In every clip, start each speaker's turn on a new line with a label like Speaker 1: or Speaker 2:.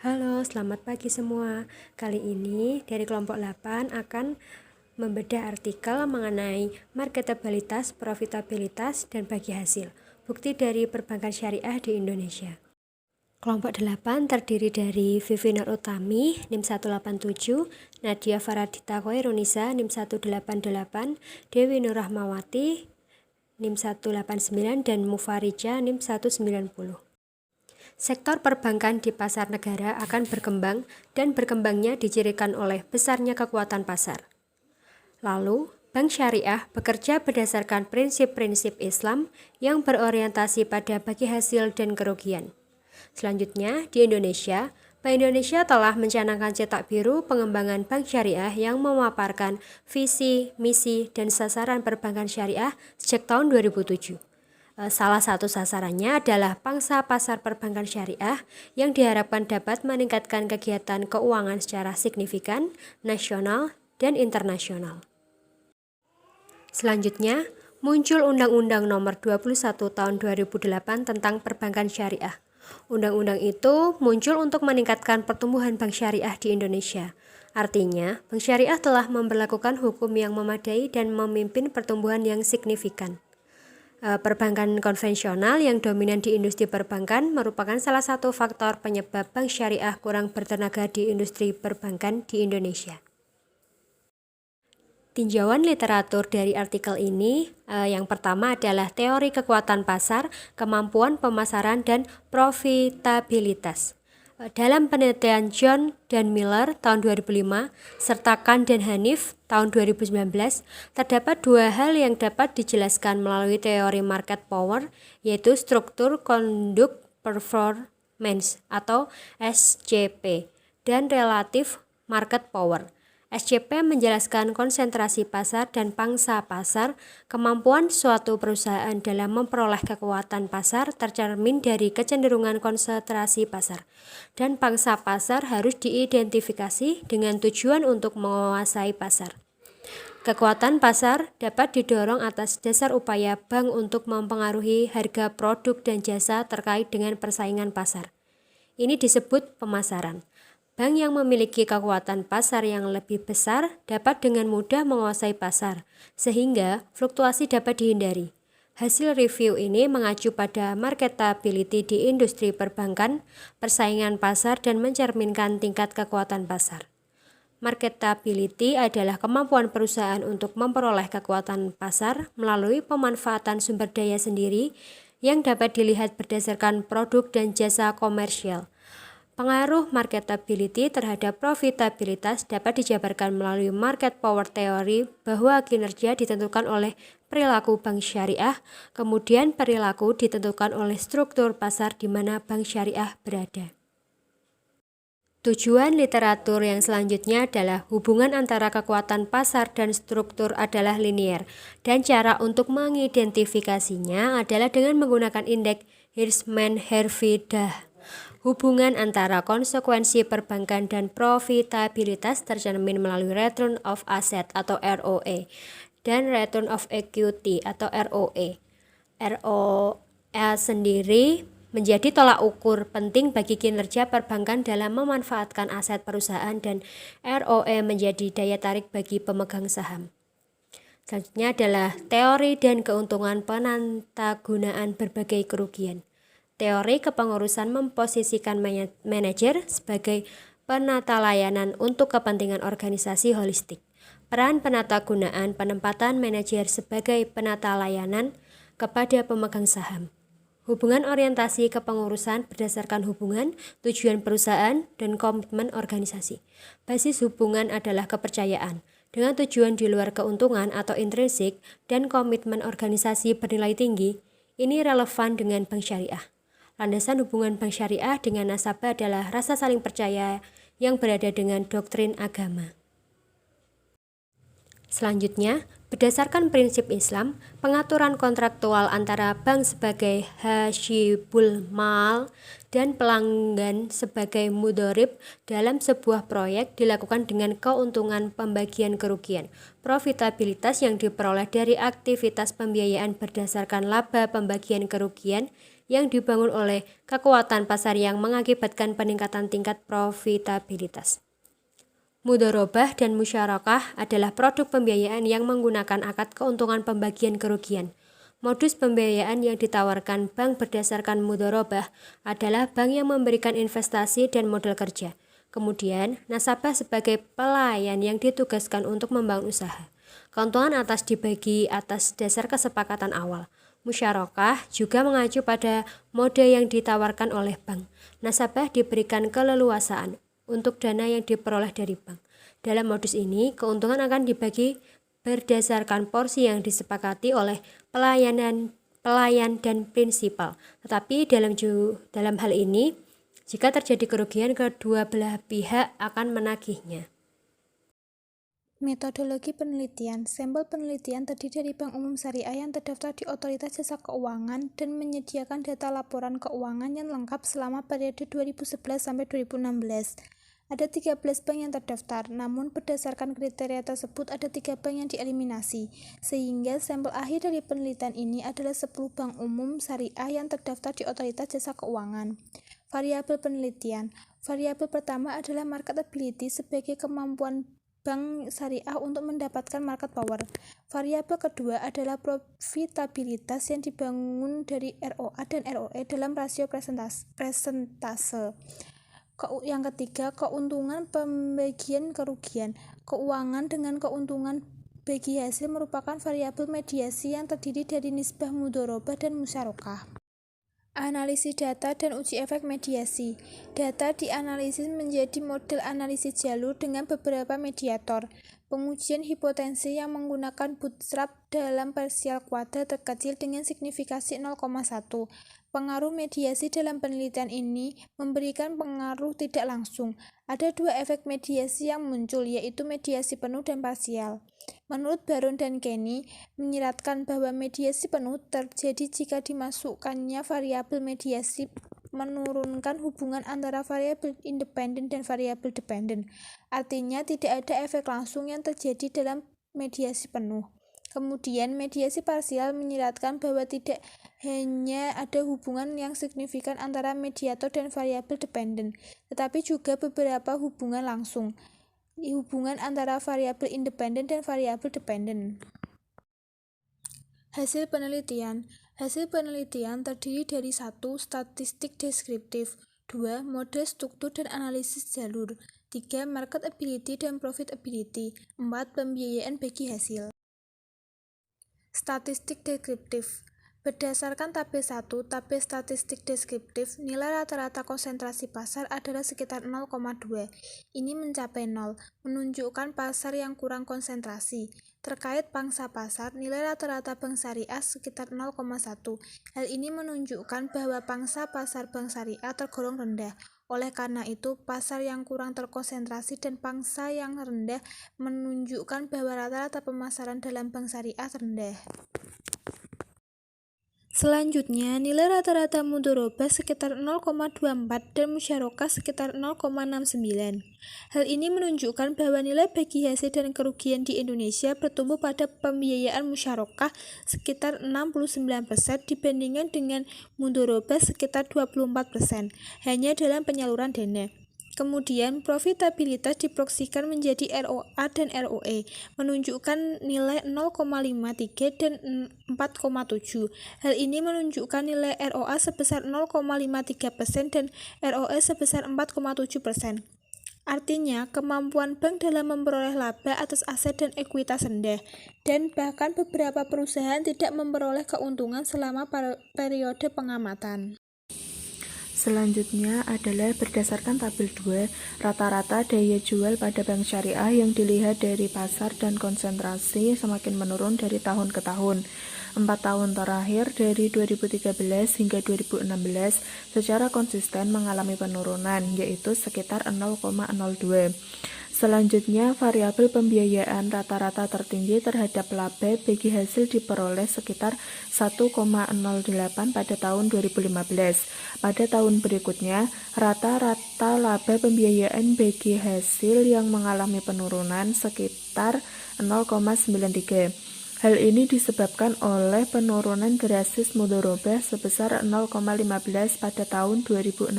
Speaker 1: Halo, selamat pagi semua. Kali ini dari kelompok 8 akan membedah artikel mengenai marketabilitas, profitabilitas, dan bagi hasil. Bukti dari perbankan syariah di Indonesia. Kelompok 8 terdiri dari Vivi Nur Utami, NIM 187, Nadia Faradita Koirunisa, NIM 188, Dewi Nur Rahmawati, NIM 189, dan Mufarija, NIM 190. Sektor perbankan di pasar negara akan berkembang dan berkembangnya dicirikan oleh besarnya kekuatan pasar. Lalu, Bank Syariah bekerja berdasarkan prinsip-prinsip Islam yang berorientasi pada bagi hasil dan kerugian. Selanjutnya, di Indonesia, Bank Indonesia telah mencanangkan cetak biru pengembangan bank syariah yang memaparkan visi, misi, dan sasaran perbankan syariah sejak tahun 2007. Salah satu sasarannya adalah pangsa pasar perbankan syariah yang diharapkan dapat meningkatkan kegiatan keuangan secara signifikan, nasional, dan internasional. Selanjutnya, muncul Undang-Undang Nomor 21 Tahun 2008 tentang Perbankan Syariah. Undang-undang itu muncul untuk meningkatkan pertumbuhan bank syariah di Indonesia. Artinya, bank syariah telah memberlakukan hukum yang memadai dan memimpin pertumbuhan yang signifikan. Perbankan konvensional yang dominan di industri perbankan merupakan salah satu faktor penyebab bank syariah kurang bertenaga di industri perbankan di Indonesia. Tinjauan literatur dari artikel ini, yang pertama adalah teori kekuatan pasar, kemampuan pemasaran, dan profitabilitas. Dalam penelitian John dan Miller tahun 2005 serta Khan dan Hanif tahun 2019, terdapat dua hal yang dapat dijelaskan melalui teori market power, yaitu struktur conduct performance atau SCP dan relative market power. SCP menjelaskan konsentrasi pasar dan pangsa pasar. Kemampuan suatu perusahaan dalam memperoleh kekuatan pasar tercermin dari kecenderungan konsentrasi pasar, dan pangsa pasar harus diidentifikasi dengan tujuan untuk menguasai pasar. Kekuatan pasar dapat didorong atas dasar upaya bank untuk mempengaruhi harga produk dan jasa terkait dengan persaingan pasar. Ini disebut pemasaran. Bank yang memiliki kekuatan pasar yang lebih besar dapat dengan mudah menguasai pasar, sehingga fluktuasi dapat dihindari. Hasil review ini mengacu pada marketability di industri perbankan, persaingan pasar, dan mencerminkan tingkat kekuatan pasar. Marketability adalah kemampuan perusahaan untuk memperoleh kekuatan pasar melalui pemanfaatan sumber daya sendiri yang dapat dilihat berdasarkan produk dan jasa komersial. Pengaruh marketability terhadap profitabilitas dapat dijabarkan melalui market power theory bahwa kinerja ditentukan oleh perilaku bank syariah, kemudian perilaku ditentukan oleh struktur pasar di mana bank syariah berada. Tujuan literatur yang selanjutnya adalah hubungan antara kekuatan pasar dan struktur adalah linier, dan cara untuk mengidentifikasinya adalah dengan menggunakan indeks Hirschman-Herfindahl. Hubungan antara konsekuensi perbankan dan profitabilitas tercermin melalui return of asset atau ROE dan return of equity atau ROE. ROE sendiri menjadi tolak ukur penting bagi kinerja perbankan dalam memanfaatkan aset perusahaan, dan ROE menjadi daya tarik bagi pemegang saham. Selanjutnya adalah teori dan keuntungan penatagunaan berbagai kerugian. Teori kepengurusan memposisikan manajer sebagai penata layanan untuk kepentingan organisasi holistik. Peran penatagunaan penempatan manajer sebagai penata layanan kepada pemegang saham. Hubungan orientasi kepengurusan berdasarkan hubungan, tujuan perusahaan, dan komitmen organisasi. Basis hubungan adalah kepercayaan, dengan tujuan di luar keuntungan atau intrinsik, dan komitmen organisasi bernilai tinggi. Ini relevan dengan bank syariah. Landasan hubungan bank syariah dengan nasabah adalah rasa saling percaya yang berada dengan doktrin agama. Selanjutnya, berdasarkan prinsip Islam, pengaturan kontraktual antara bank sebagai hashibul mal dan pelanggan sebagai mudorib dalam sebuah proyek dilakukan dengan keuntungan pembagian kerugian. Profitabilitas yang diperoleh dari aktivitas pembiayaan berdasarkan laba pembagian kerugian yang dibangun oleh kekuatan pasar yang mengakibatkan peningkatan tingkat profitabilitas. Mudharabah dan musyarakah adalah produk pembiayaan yang menggunakan akad keuntungan pembagian kerugian. Modus pembiayaan yang ditawarkan bank berdasarkan mudharabah adalah bank yang memberikan investasi dan modal kerja. Kemudian, nasabah sebagai pelayan yang ditugaskan untuk membangun usaha. Keuntungan atas dibagi atas dasar kesepakatan awal. Musyarakah juga mengacu pada mode yang ditawarkan oleh bank. Nasabah diberikan keleluasaan untuk dana yang diperoleh dari bank. Dalam modus ini, keuntungan akan dibagi berdasarkan porsi yang disepakati oleh pelayan dan prinsipal. Tetapi dalam hal ini, jika terjadi kerugian, kedua belah pihak akan menagihnya.
Speaker 2: Metodologi penelitian. Sampel penelitian terdiri dari bank umum syariah yang terdaftar di Otoritas Jasa Keuangan dan menyediakan data laporan keuangan yang lengkap selama periode 2011 sampai 2016. Ada 13 bank yang terdaftar, namun berdasarkan kriteria tersebut ada 3 bank yang dieliminasi, sehingga sampel akhir dari penelitian ini adalah 10 bank umum syariah yang terdaftar di Otoritas Jasa Keuangan. Variabel penelitian. Variabel pertama adalah marketability sebagai kemampuan bank syariah untuk mendapatkan market power. Variabel kedua adalah profitabilitas yang dibangun dari ROA dan ROE dalam rasio presentase. Yang ketiga, keuntungan pembagian kerugian. Keuangan dengan keuntungan bagi hasil merupakan variabel mediasi yang terdiri dari nisbah mudharabah dan musyarakah. Analisis data dan uji efek mediasi. Data dianalisis menjadi model analisis jalur dengan beberapa mediator. Pengujian hipotensi yang menggunakan bootstrap dalam partial kuadrat terkecil dengan signifikasi 0,1. Pengaruh mediasi dalam penelitian ini memberikan pengaruh tidak langsung. Ada 2 efek mediasi yang muncul, yaitu mediasi penuh dan parsial. Menurut Baron dan Kenny, menyiratkan bahwa mediasi penuh terjadi jika dimasukkannya variabel mediasi menurunkan hubungan antara variabel independen dan variabel dependen. Artinya tidak ada efek langsung yang terjadi dalam mediasi penuh. Kemudian mediasi parsial menyiratkan bahwa tidak hanya ada hubungan yang signifikan antara mediator dan variabel dependen, tetapi juga beberapa hubungan langsung. Hubungan antara variabel independen dan variabel dependen. Hasil penelitian. Hasil penelitian terdiri dari 1. Statistik deskriptif, 2. Mode struktur dan analisis jalur, 3. Marketability dan profitability, 4. Pembiayaan bagi hasil. Statistik deskriptif. Berdasarkan tabel 1, tabel statistik deskriptif, nilai rata-rata konsentrasi pasar adalah sekitar 0,2. Ini mencapai 0, menunjukkan pasar yang kurang konsentrasi. Terkait pangsa pasar, nilai rata-rata bank syariah sekitar 0,1. Hal ini menunjukkan bahwa pangsa pasar bank syariah tergolong rendah. Oleh karena itu, pasar yang kurang terkonsentrasi dan pangsa yang rendah menunjukkan bahwa rata-rata pemasaran dalam bank syariah rendah. Selanjutnya, nilai rata-rata mudharabah sekitar 0,24 dan musyarakah sekitar 0,69. Hal ini menunjukkan bahwa nilai bagi hasil dan kerugian di Indonesia bertumbuh pada pembiayaan musyarakah sekitar 69% dibandingkan dengan mudharabah sekitar 24%, hanya dalam penyaluran dana. Kemudian, profitabilitas diproyeksikan menjadi ROA dan ROE, menunjukkan nilai 0,53 dan 4,7. Hal ini menunjukkan nilai ROA sebesar 0,53% dan ROE sebesar 4,7%. Artinya, kemampuan bank dalam memperoleh laba atas aset dan ekuitas rendah, dan bahkan beberapa perusahaan tidak memperoleh keuntungan selama periode pengamatan.
Speaker 3: Selanjutnya adalah berdasarkan tabel 2, rata-rata daya jual pada bank syariah yang dilihat dari pasar dan konsentrasi semakin menurun dari tahun ke tahun. 4 tahun terakhir dari 2013 hingga 2016 secara konsisten mengalami penurunan, yaitu sekitar 0,02. Selanjutnya, variabel pembiayaan rata-rata tertinggi terhadap laba bagi hasil diperoleh sekitar 1,08 pada tahun 2015. Pada tahun berikutnya, rata-rata laba pembiayaan bagi hasil yang mengalami penurunan sekitar 0,93. Hal ini disebabkan oleh penurunan drastis mudharabah sebesar 0,15 pada tahun 2016.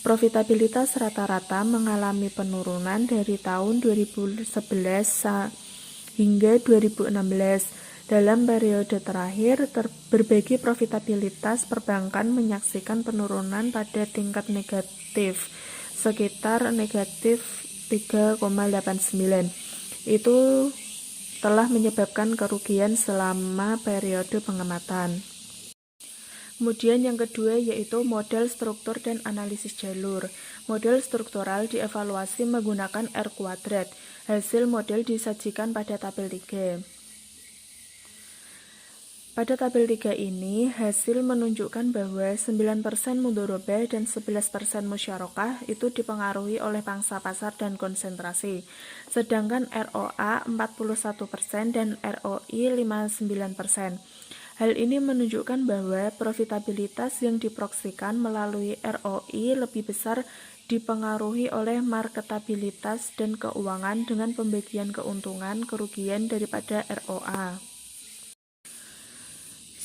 Speaker 3: Profitabilitas rata-rata mengalami penurunan dari tahun 2011 hingga 2016. Dalam periode terakhir, berbagai profitabilitas perbankan menyaksikan penurunan pada tingkat negatif, sekitar negatif 3,89. Itu telah menyebabkan kerugian selama periode pengamatan. Kemudian yang kedua yaitu model struktur dan analisis jalur. Model struktural dievaluasi menggunakan R kuadrat. Hasil model disajikan pada tabel 3. Pada tabel 3 ini, hasil menunjukkan bahwa 9% mudharabah dan 11% musyarakah itu dipengaruhi oleh pangsa pasar dan konsentrasi. Sedangkan ROA 41% dan ROI 59%. Hal ini menunjukkan bahwa profitabilitas yang diproyeksikan melalui ROI lebih besar dipengaruhi oleh marketabilitas dan keuangan dengan pembagian keuntungan kerugian daripada ROA.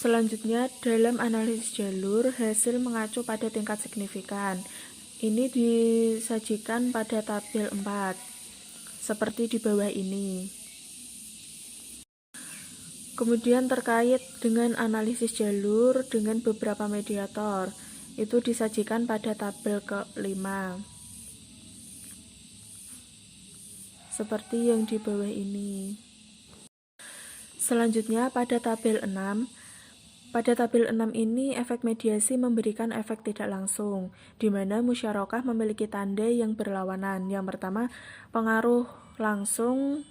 Speaker 3: Selanjutnya, dalam analisis jalur, hasil mengacu pada tingkat signifikan. Ini disajikan pada tabel 4, seperti di bawah ini. Kemudian terkait dengan analisis jalur dengan beberapa mediator, itu disajikan pada tabel ke-5. Seperti yang di bawah ini. Selanjutnya pada tabel 6. Pada tabel 6 ini, efek mediasi memberikan efek tidak langsung, di mana musyarakah memiliki tanda yang berlawanan. Yang pertama, pengaruh langsung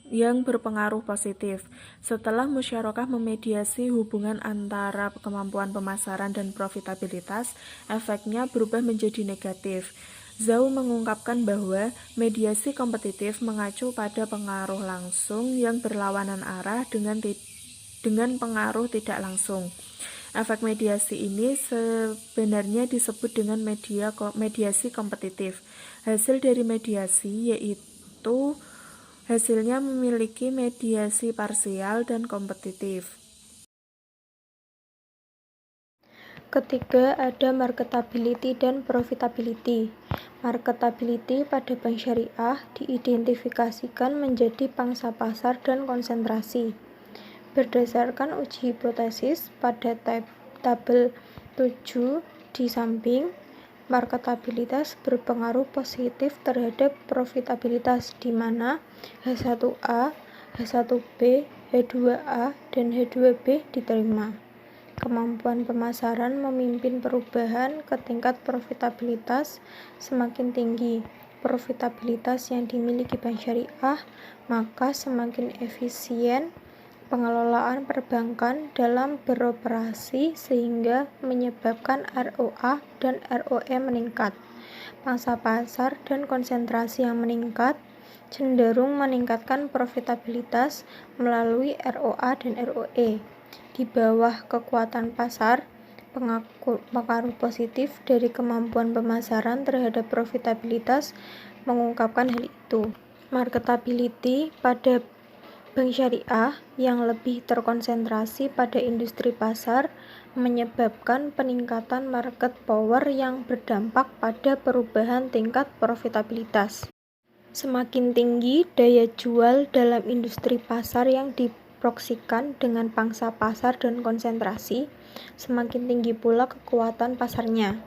Speaker 3: yang berpengaruh positif. Setelah musyarakah memediasi hubungan antara kemampuan pemasaran dan profitabilitas, efeknya berubah menjadi negatif. Zhou mengungkapkan bahwa mediasi kompetitif mengacu pada pengaruh langsung yang berlawanan arah dengan pengaruh tidak langsung. Efek mediasi ini sebenarnya disebut dengan mediasi kompetitif. Hasil dari mediasi yaitu hasilnya memiliki mediasi parsial dan kompetitif.
Speaker 2: Ketiga, ada marketability dan profitability. Marketability pada bank syariah diidentifikasikan menjadi pangsa pasar dan konsentrasi. Berdasarkan uji hipotesis pada tabel 7 di samping, marketabilitas berpengaruh positif terhadap profitabilitas di mana H1A, H1B, H2A, dan H2B diterima. Kemampuan pemasaran memimpin perubahan ke tingkat profitabilitas semakin tinggi. Profitabilitas yang dimiliki bank syariah, maka semakin efisien pengelolaan perbankan dalam beroperasi sehingga menyebabkan ROA dan ROE meningkat. Pangsa pasar dan konsentrasi yang meningkat cenderung meningkatkan profitabilitas melalui ROA dan ROE. Di bawah kekuatan pasar, pengaruh positif dari kemampuan pemasaran terhadap profitabilitas mengungkapkan hal itu. Marketability pada bank syariah yang lebih terkonsentrasi pada industri pasar menyebabkan peningkatan market power yang berdampak pada perubahan tingkat profitabilitas. Semakin tinggi daya jual dalam industri pasar yang diproyeksikan dengan pangsa pasar dan konsentrasi, semakin tinggi pula kekuatan pasarnya.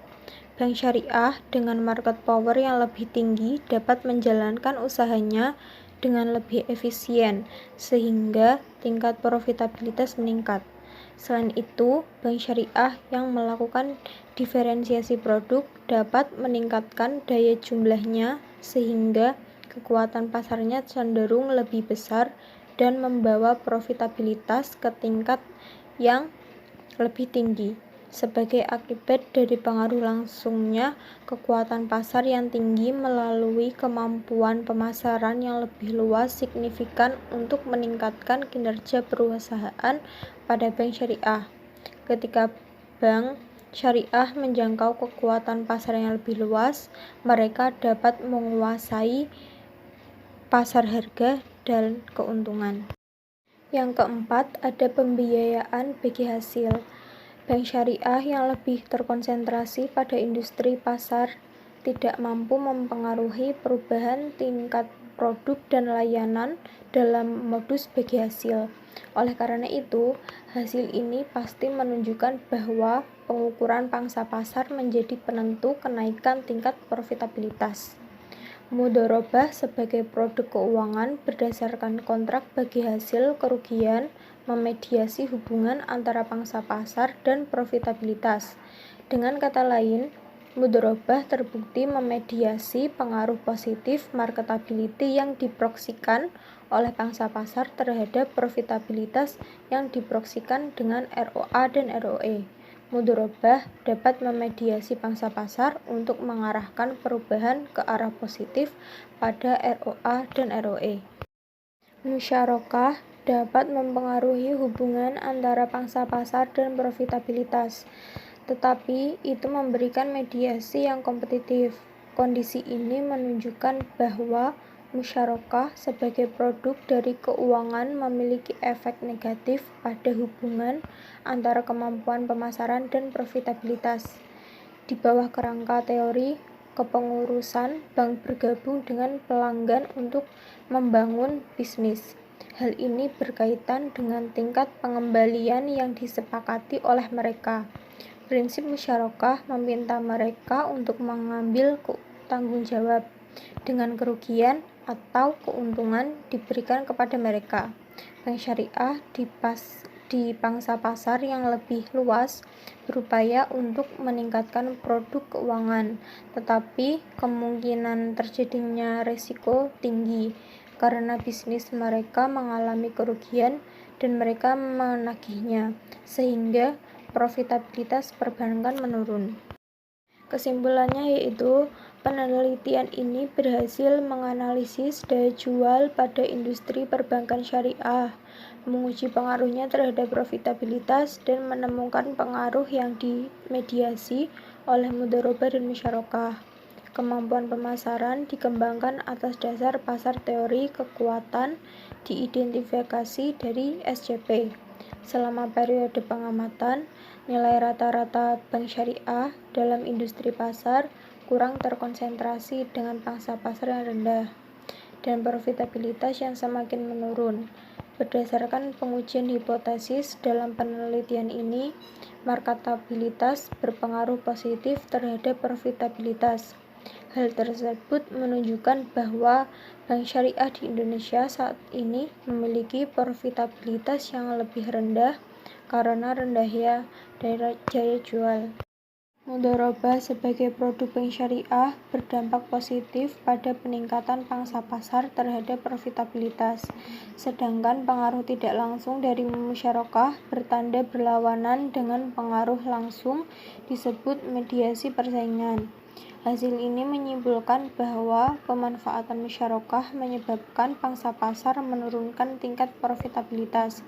Speaker 2: Bank syariah dengan market power yang lebih tinggi dapat menjalankan usahanya dengan lebih efisien, sehingga tingkat profitabilitas meningkat. Selain itu, bank syariah yang melakukan diferensiasi produk dapat meningkatkan daya jumlahnya, sehingga kekuatan pasarnya cenderung lebih besar dan membawa profitabilitas ke tingkat yang lebih tinggi. Sebagai akibat dari pengaruh langsungnya kekuatan pasar yang tinggi melalui kemampuan pemasaran yang lebih luas signifikan untuk meningkatkan kinerja perusahaan pada bank syariah. Ketika bank syariah menjangkau kekuatan pasar yang lebih luas, mereka dapat menguasai pasar harga dan keuntungan. Yang keempat, ada pembiayaan bagi hasil. Bank syariah yang lebih terkonsentrasi pada industri pasar tidak mampu mempengaruhi perubahan tingkat produk dan layanan dalam modus bagi hasil. Oleh karena itu, hasil ini pasti menunjukkan bahwa pengukuran pangsa pasar menjadi penentu kenaikan tingkat profitabilitas. Mudharabah sebagai produk keuangan berdasarkan kontrak bagi hasil kerugian memediasi hubungan antara pangsa pasar dan profitabilitas. Dengan kata lain, mudharabah terbukti memediasi pengaruh positif marketability yang diproksikan oleh pangsa pasar terhadap profitabilitas yang diproksikan dengan ROA dan ROE. Mudharabah dapat memediasi pangsa pasar untuk mengarahkan perubahan ke arah positif pada ROA dan ROE. Musyarakah dapat mempengaruhi hubungan antara pangsa pasar dan profitabilitas, tetapi itu memberikan mediasi yang kompetitif. Kondisi ini menunjukkan bahwa musyarakah sebagai produk dari keuangan memiliki efek negatif pada hubungan antara kemampuan pemasaran dan profitabilitas. Di bawah kerangka teori kepengurusan, bank bergabung dengan pelanggan untuk membangun bisnis. Hal ini berkaitan dengan tingkat pengembalian yang disepakati oleh mereka. Prinsip musyarakah meminta mereka untuk mengambil tanggung jawab dengan kerugian atau keuntungan diberikan kepada mereka. Bank syariah di pangsa pasar yang lebih luas berupaya untuk meningkatkan produk keuangan, tetapi kemungkinan terjadinya risiko tinggi karena bisnis mereka mengalami kerugian dan mereka menagihnya, sehingga profitabilitas perbankan menurun. Kesimpulannya yaitu, penelitian ini berhasil menganalisis daya jual pada industri perbankan syariah, menguji pengaruhnya terhadap profitabilitas, dan menemukan pengaruh yang dimediasi oleh mudharabah dan musyarakah. Kemampuan pemasaran dikembangkan atas dasar pasar teori kekuatan diidentifikasi dari SCP. Selama periode pengamatan, nilai rata-rata bank syariah dalam industri pasar kurang terkonsentrasi dengan pangsa pasar yang rendah dan profitabilitas yang semakin menurun. Berdasarkan pengujian hipotesis dalam penelitian ini, marketabilitas berpengaruh positif terhadap profitabilitas. Hal tersebut menunjukkan bahwa bank syariah di Indonesia saat ini memiliki profitabilitas yang lebih rendah karena rendahnya daya jual. Mudharabah sebagai produk bank syariah berdampak positif pada peningkatan pangsa pasar terhadap profitabilitas, sedangkan pengaruh tidak langsung dari musyarakah bertanda berlawanan dengan pengaruh langsung disebut mediasi persaingan. Hasil ini menyimpulkan bahwa pemanfaatan musyarakah menyebabkan pangsa pasar menurunkan tingkat profitabilitas.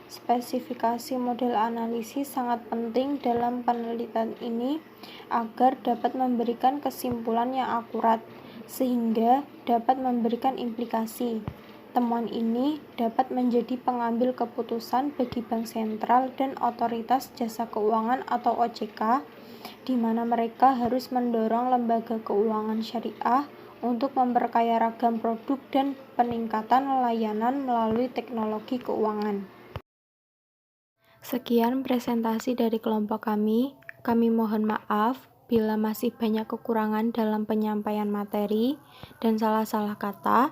Speaker 2: Spesifikasi model analisis sangat penting dalam penelitian ini agar dapat memberikan kesimpulan yang akurat, sehingga dapat memberikan implikasi. Temuan ini dapat menjadi pengambil keputusan bagi Bank Sentral dan Otoritas Jasa Keuangan atau OJK, di mana mereka harus mendorong lembaga keuangan syariah untuk memperkaya ragam produk dan peningkatan layanan melalui teknologi keuangan.
Speaker 3: Sekian presentasi dari kelompok kami. Kami mohon maaf bila masih banyak kekurangan dalam penyampaian materi dan salah-salah kata.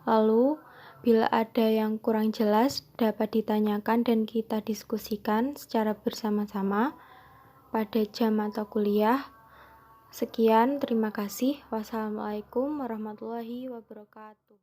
Speaker 3: Lalu, bila ada yang kurang jelas dapat ditanyakan dan kita diskusikan secara bersama-sama pada jam atau kuliah. Sekian, terima kasih. Wassalamualaikum warahmatullahi wabarakatuh.